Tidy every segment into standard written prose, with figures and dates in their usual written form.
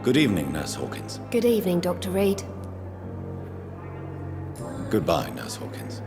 Good evening, Nurse Hawkins. Good evening, Dr. Reed. Goodbye, Nurse Hawkins.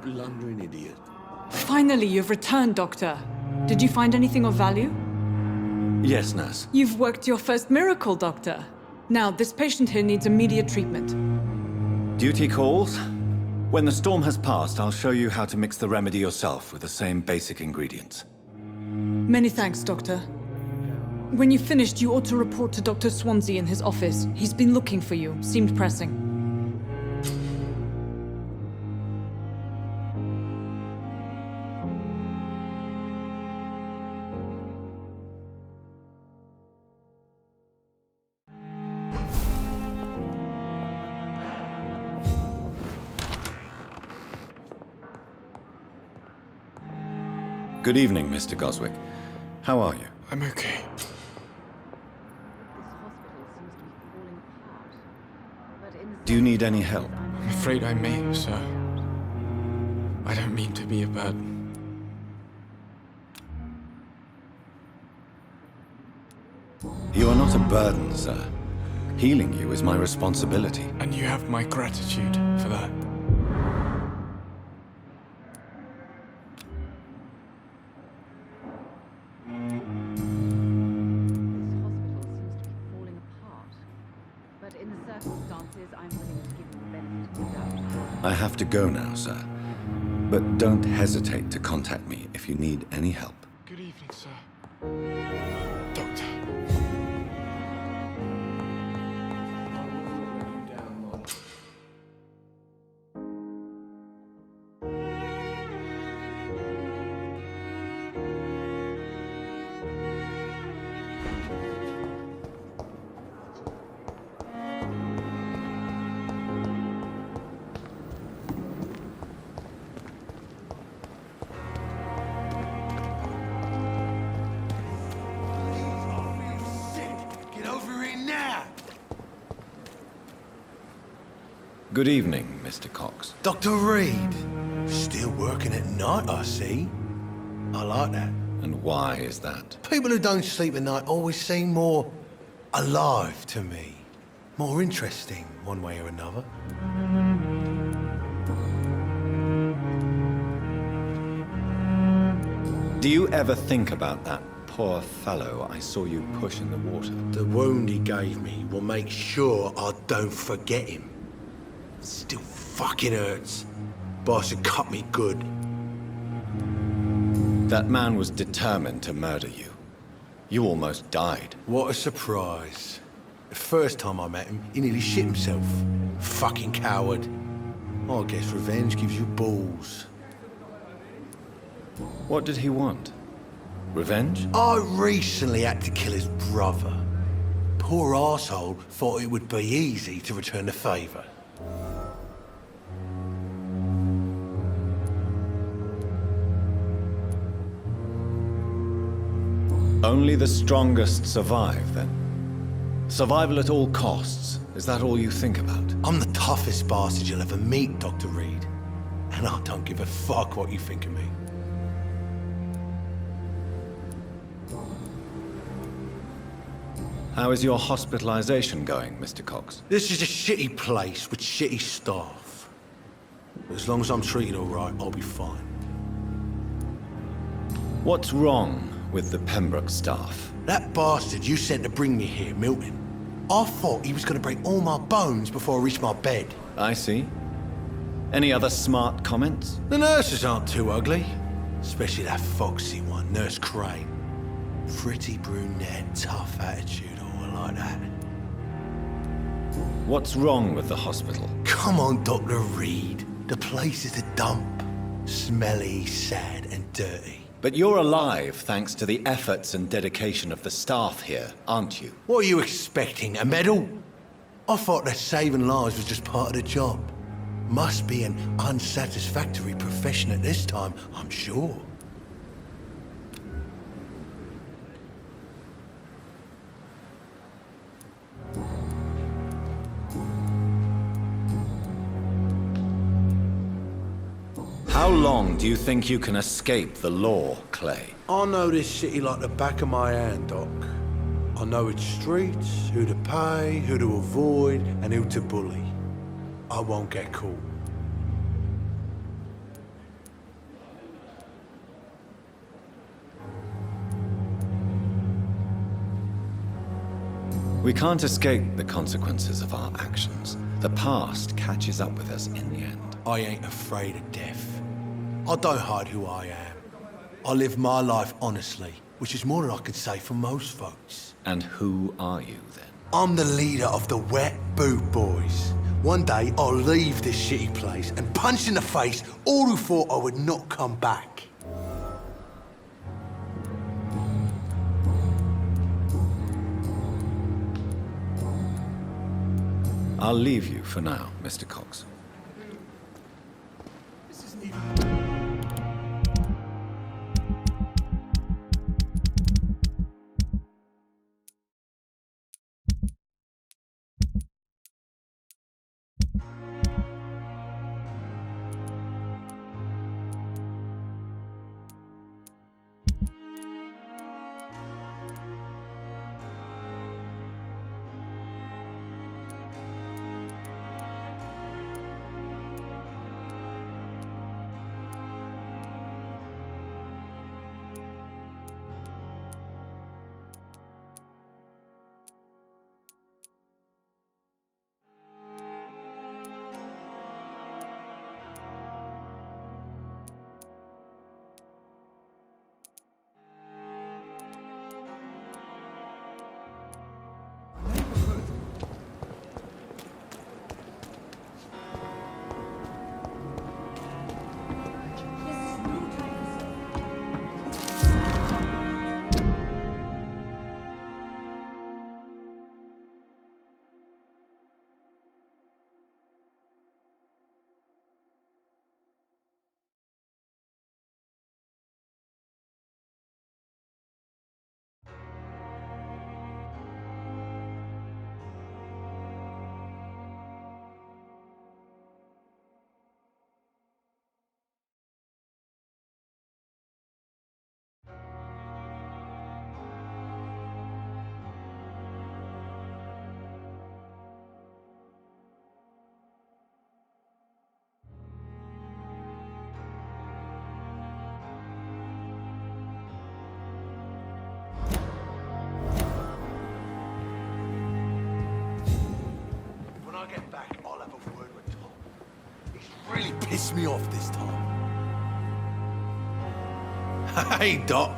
Blundering idiot. Finally, you've returned, Doctor. Did you find anything of value? Yes, Nurse. You've worked your first miracle, Doctor. Now, this patient here needs immediate treatment. Duty calls. When the storm has passed, I'll show you how to mix the remedy yourself with the same basic ingredients. Many thanks, Doctor. When you've finished, you ought to report to Dr. Swansea in his office. He's been looking for you. Seemed pressing. Good evening, Mr. Goswick. How are you? I'm okay. Do you need any help? I'm afraid I may, sir. I don't mean to be a burden. You are not a burden, sir. Healing you is my responsibility. And you have my gratitude for that. I have to go now, sir. But don't hesitate to contact me if you need any help. Good evening, sir. Doctor. Good evening, Mr. Cox. Dr. Reed. Still working at night, I see. I like that. And why is that? People who don't sleep at night always seem more alive to me. More interesting, one way or another. Do you ever think about that poor fellow I saw you push in the water? The wound he gave me will make sure I don't forget him. Still fucking hurts. Boss had cut me good. That man was determined to murder you. You almost died. What a surprise. The first time I met him, he nearly shit himself. Fucking coward. I guess revenge gives you balls. What did he want? Revenge? I recently had to kill his brother. Poor arsehole thought it would be easy to return the favor. Only the strongest survive, then? Survival at all costs. Is that all you think about? I'm the toughest bastard you'll ever meet, Dr. Reed. And I don't give a fuck what you think of me. How is your hospitalization going, Mr. Cox? This is a shitty place with shitty staff. But as long as I'm treated all right, I'll be fine. What's wrong with the Pembroke staff? That bastard you sent to bring me here, Milton, I thought he was going to break all my bones before I reached my bed. I see. Any other smart comments? The nurses aren't too ugly. Especially that foxy one, Nurse Crane. Pretty brunette, tough attitude, all like that. What's wrong with the hospital? Come on, Dr. Reed. The place is a dump. Smelly, sad, and dirty. But you're alive thanks to the efforts and dedication of the staff here, aren't you? What are you expecting, a medal? I thought that saving lives was just part of the job. Must be an unsatisfactory profession at this time, I'm sure. How long do you think you can escape the law, Clay? I know this city like the back of my hand, Doc. I know its streets, who to pay, who to avoid, and who to bully. I won't get caught. We can't escape the consequences of our actions. The past catches up with us in the end. I ain't afraid of death. I don't hide who I am. I live my life honestly, which is more than I could say for most folks. And who are you, then? I'm the leader of the Wet Boot Boys. One day, I'll leave this shitty place and punch in the face all who thought I would not come back. I'll leave you for now, Mr. Cox. When I get back, I'll have a word with Tom. He's really pissed me off this time. Hey, Doc.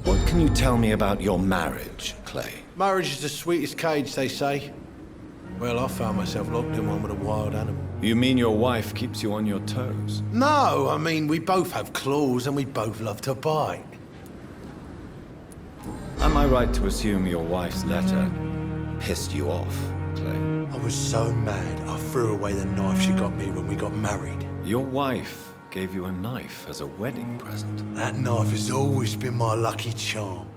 What can you tell me about your marriage, Clay? Marriage is the sweetest cage, they say. Well, I found myself locked in one with a wild animal. You mean your wife keeps you on your toes? No, I mean, we both have claws and we both love to bite. Am I right to assume your wife's letter pissed you off, Clay? I was so mad, I threw away the knife she got me when we got married. Your wife gave you a knife as a wedding present. That knife has always been my lucky charm.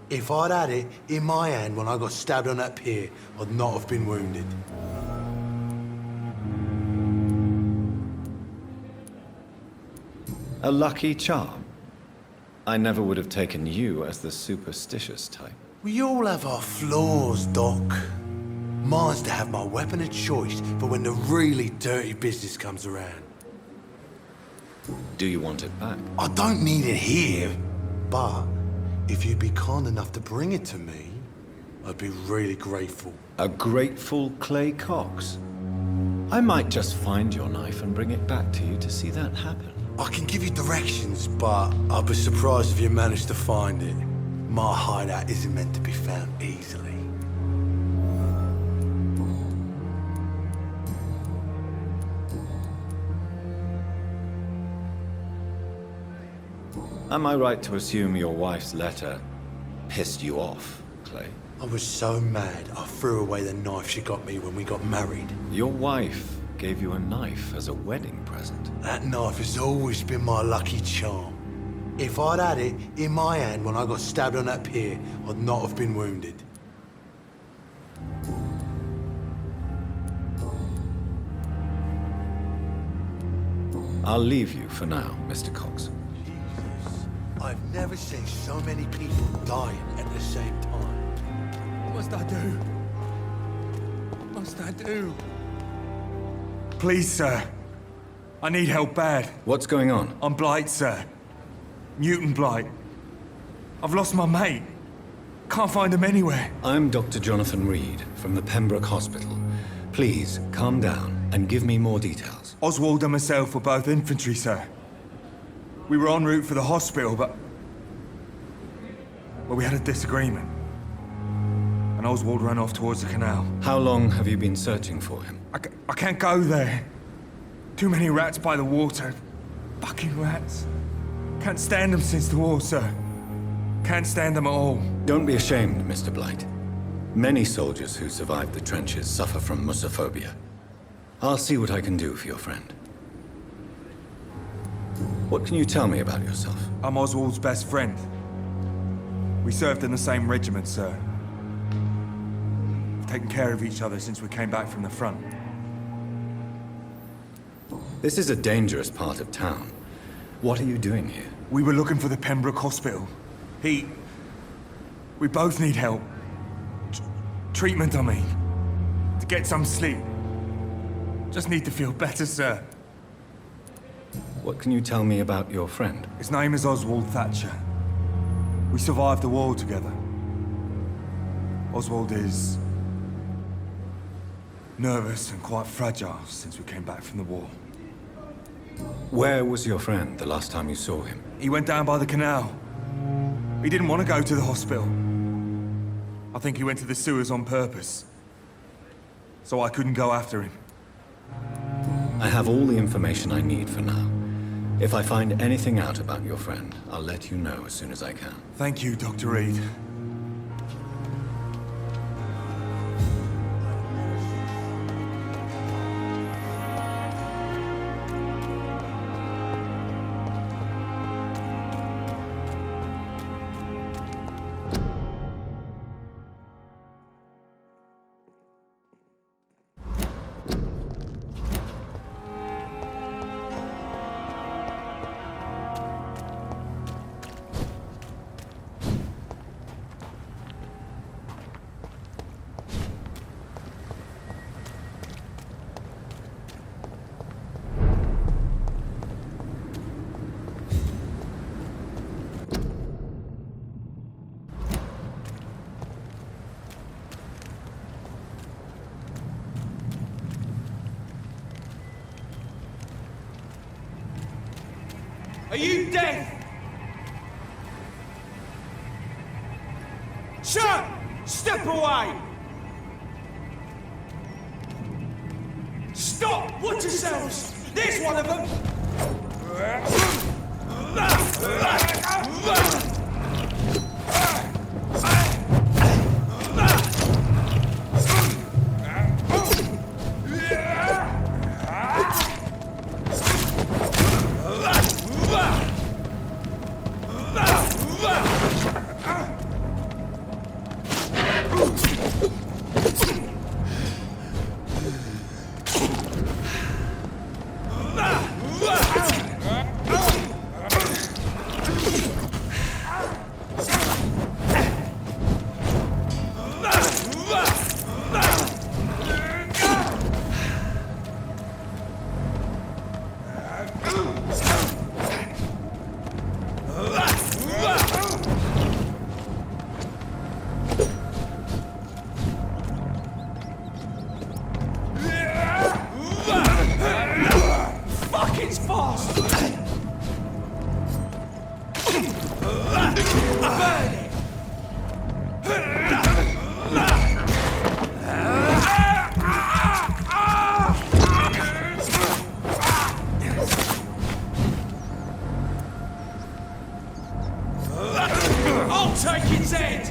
If I'd had it in my hand when I got stabbed on that pier, I'd not have been wounded. A lucky charm? I never would have taken you as the superstitious type. We all have our flaws, Doc. Mine's to have my weapon of choice for when the really dirty business comes around. Do you want it back? I don't need it here, but if you'd be kind enough to bring it to me, I'd be really grateful. A grateful Clay Cox? I might just find your knife and bring it back to you to see that happen. I can give you directions, but I'd be surprised if you managed to find it. My hideout isn't meant to be found easily. Am I right to assume your wife's letter pissed you off, Clay? I was so mad, I threw away the knife she got me when we got married. Your wife gave you a knife as a wedding present. That knife has always been my lucky charm. If I'd had it in my hand when I got stabbed on that pier, I'd not have been wounded. I'll leave you for now, Mr. Cox. Jesus, I've never seen so many people dying at the same time. What must I do? What must I do? Please, sir. I need help bad. What's going on? I'm Blight, sir. Mutant Blight. I've lost my mate. Can't find him anywhere. I'm Dr. Jonathan Reed from the Pembroke Hospital. Please, calm down and give me more details. Oswald and myself were both infantry, sir. We were en route for the hospital, but... well, we had a disagreement. And Oswald ran off towards the canal. How long have you been searching for him? I can't go there. Too many rats by the water. Fucking rats. Can't stand them since the war, sir. Can't stand them at all. Don't be ashamed, Mr. Blight. Many soldiers who survived the trenches suffer from musophobia. I'll see what I can do for your friend. What can you tell me about yourself? I'm Oswald's best friend. We served in the same regiment, sir. We've taken care of each other since we came back from the front. This is a dangerous part of town. What are you doing here? We were looking for the Pembroke Hospital. We both need help. Treatment, I mean. To get some sleep. Just need to feel better, sir. What can you tell me about your friend? His name is Oswald Thatcher. We survived the war together. Oswald is... nervous and quite fragile since we came back from the war. Where was your friend the last time you saw him? He went down by the canal. He didn't want to go to the hospital. I think he went to the sewers on purpose. So I couldn't go after him. I have all the information I need for now. If I find anything out about your friend, I'll let you know as soon as I can. Thank you, Dr. Reed. Are you dead? Shut! Step away! Stop! Watch yourselves! There's one of them! I'll take its head!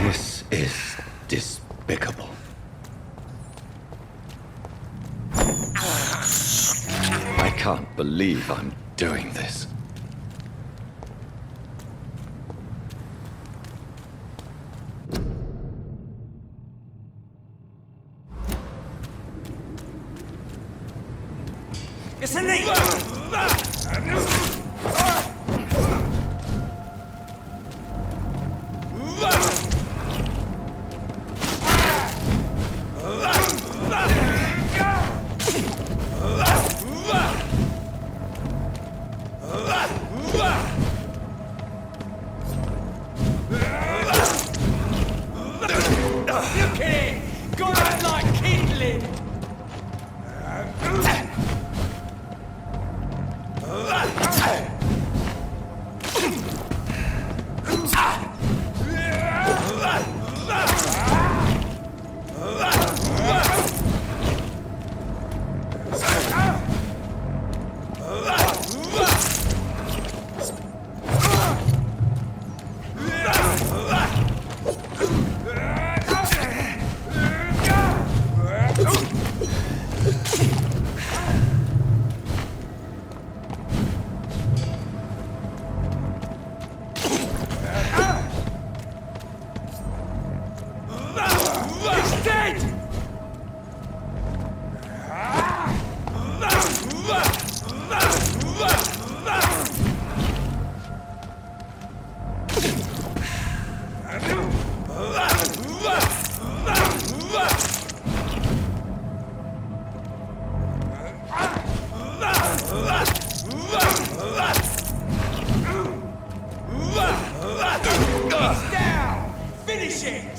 This is despicable. I can't believe I'm doing this. It's a knee! Look at it! Got out like kindling! dead! He's down! Finish it!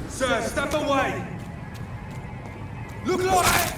Sir, step away! Look alive!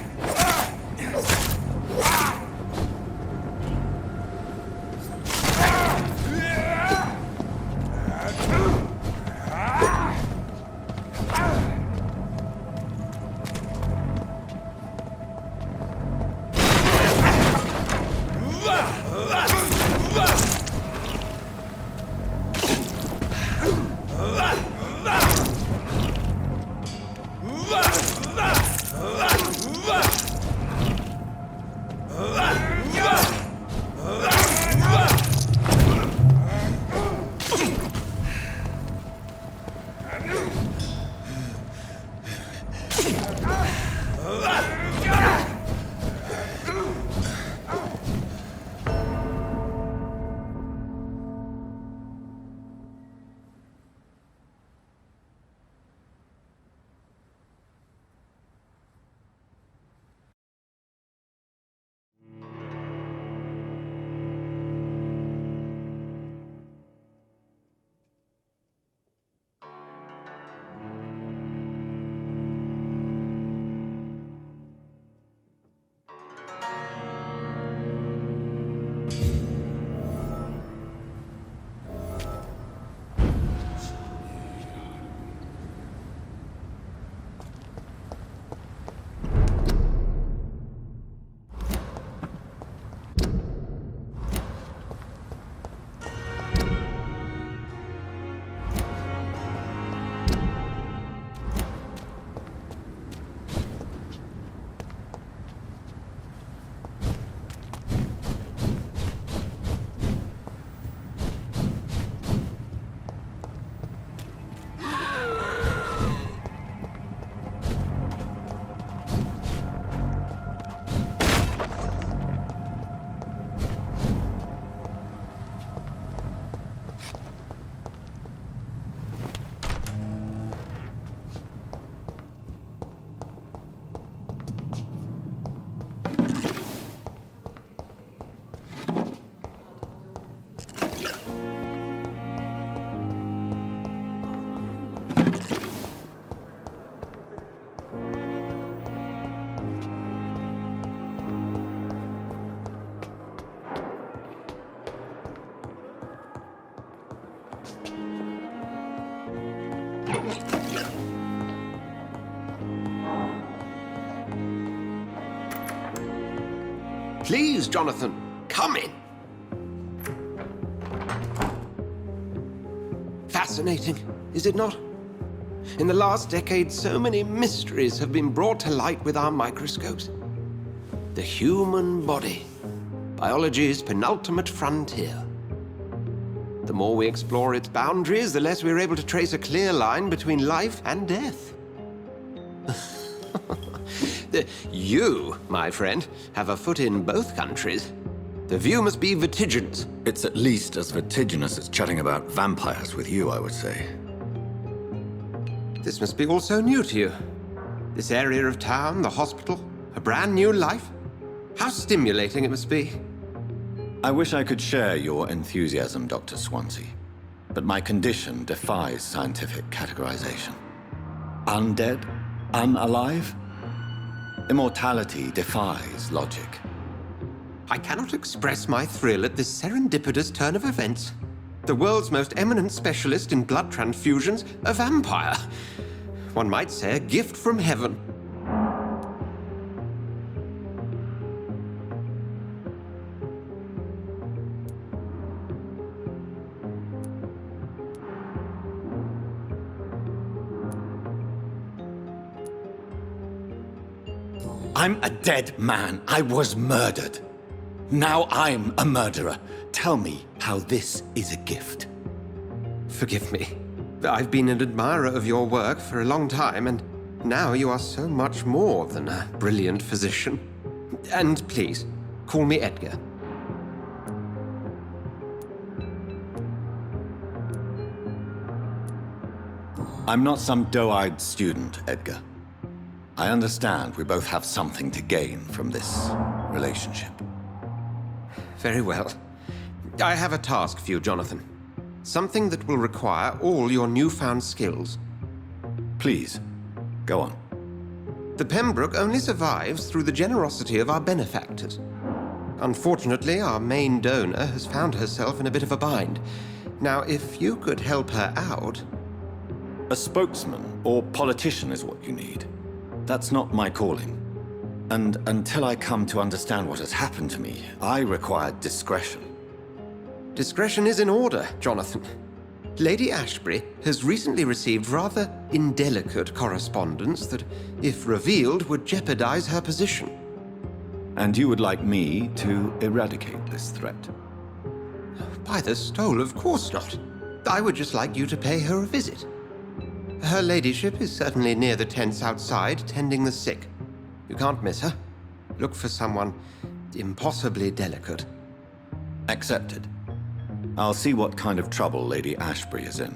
Please, Jonathan, come in. Fascinating, is it not? In the last decade, so many mysteries have been brought to light with our microscopes. The human body, biology's penultimate frontier. The more we explore its boundaries, the less we're able to trace a clear line between life and death. You, my friend, have a foot in both countries. The view must be vertiginous. It's at least as vertiginous as chatting about vampires with you, I would say. This must be all so new to you. This area of town, the hospital, a brand new life. How stimulating it must be. I wish I could share your enthusiasm, Dr. Swansea. but my condition defies scientific categorization. Undead? Unalive? Immortality defies logic. I cannot express my thrill at this serendipitous turn of events. The world's most eminent specialist in blood transfusions, a vampire. One might say a gift from heaven. I'm a dead man. I was murdered. Now I'm a murderer. Tell me how this is a gift. Forgive me. I've been an admirer of your work for a long time, and now you are so much more than a brilliant physician. And please, call me Edgar. I'm not some doe-eyed student, Edgar. I understand we both have something to gain from this relationship. Very well. I have a task for you, Jonathan. Something that will require all your newfound skills. Please, go on. The Pembroke only survives through the generosity of our benefactors. Unfortunately, our main donor has found herself in a bit of a bind. Now, if you could help her out... A spokesman or politician is what you need. That's not my calling. And until I come to understand what has happened to me, I require discretion. Discretion is in order, Jonathan. Lady Ashbury has recently received rather indelicate correspondence that, if revealed, would jeopardize her position. And you would like me to eradicate this threat? By the stole, of course not. I would just like you to pay her a visit. Her ladyship is certainly near the tents outside, tending the sick. You can't miss her. Look for someone impossibly delicate. Accepted. I'll see what kind of trouble Lady Ashbury is in.